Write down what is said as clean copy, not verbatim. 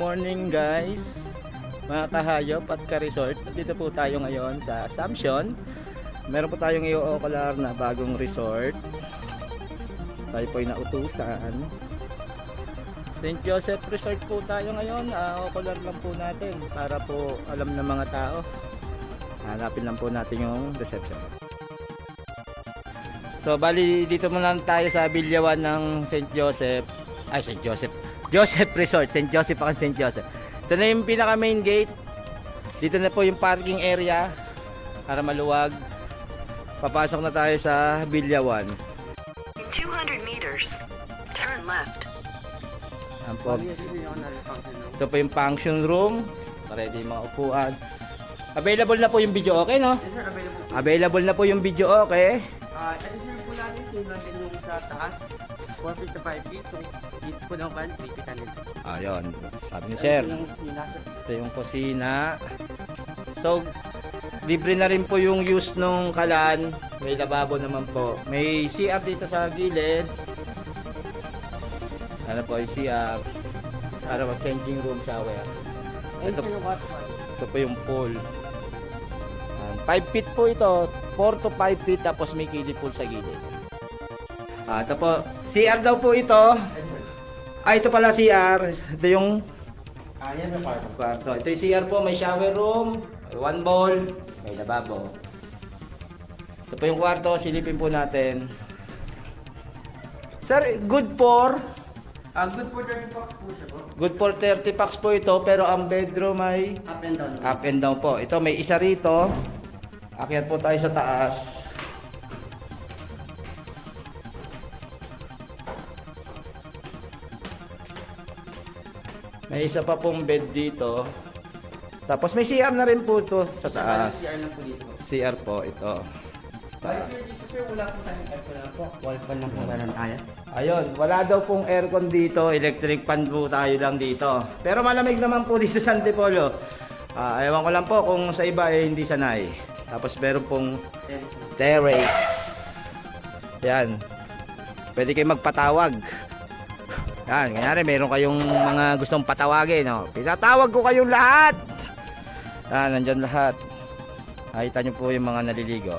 morning guys, mga kahayop at ka-resort. Dito po tayo ngayon sa Assumption. Meron po tayong i-o-okular na bagong resort. Tayo po ay nautusan. St. Joseph Resort po tayo ngayon. Okular lang po natin para po alam ng mga tao. Hanapin lang po natin yung reception. So bali dito muna tayo sa Bilyawan ng St. Joseph. St. Joseph. Joseph Resort, St. Joseph ang St. Joseph. Ito na yung pinaka main gate. Dito na po yung parking area para maluwag. Papasok na tayo sa Bilyawan. 200 meters. Turn left. Ayan po. Ito po yung function room. Ready yung mga upuan. Available na po yung video, okay no? Yes sir, available po. Available na po yung video, okay? Additional po natin, same lang din yung sa taas. 4 feet to 5 feet. So, feet po ng van, 3 feet natin. Ayun, sabi ni sir. Ito yung kusina, sir. Ito yung kusina. So, libre na rin po yung use nung kalan. May lababo naman po. May CR dito sa gilid. Ano po yung CR. Para mag-changing room shower. Ayun Ito, sir yung water fan. ito po yung pool. 5 feet po ito. 4 to 5 feet tapos may kiddie pool sa gilid. Ito po. CR daw po ito. Ito pala CR. Ito yung Yan yung kwarto. kwarto. Ito yung CR po, may shower room, one bowl, may lababo. Ito po yung kwarto, silipin po natin. Sir, good for Good for 30 bucks po siya po. good for 30 packs po ito, pero ang bedroom ay Up and down. up and down po. Ito may isa rito. Akyat po tayo sa taas. May isa pa pong bed dito. Tapos may CR na rin po ito sa taas. CR lang po dito. CR po ito. Bali sir, dito sir, wala po tayong aircon lang po. Wall fan lang po meron tayo. Ayun, wala daw pong aircon dito, electric fan po tayo lang dito. Pero malamig naman po dito sa Antipolo. Ewan ko lang po kung sa iba hindi sanay. Tapos meron pong terrace. Yan. Pwede kayo magpatawag. Yan, kanyari meron kayong mga gustong patawagin, no? Pinatawag ko kayong lahat. Yan, nandyan lahat. Nakita nyo po yung mga naliligo.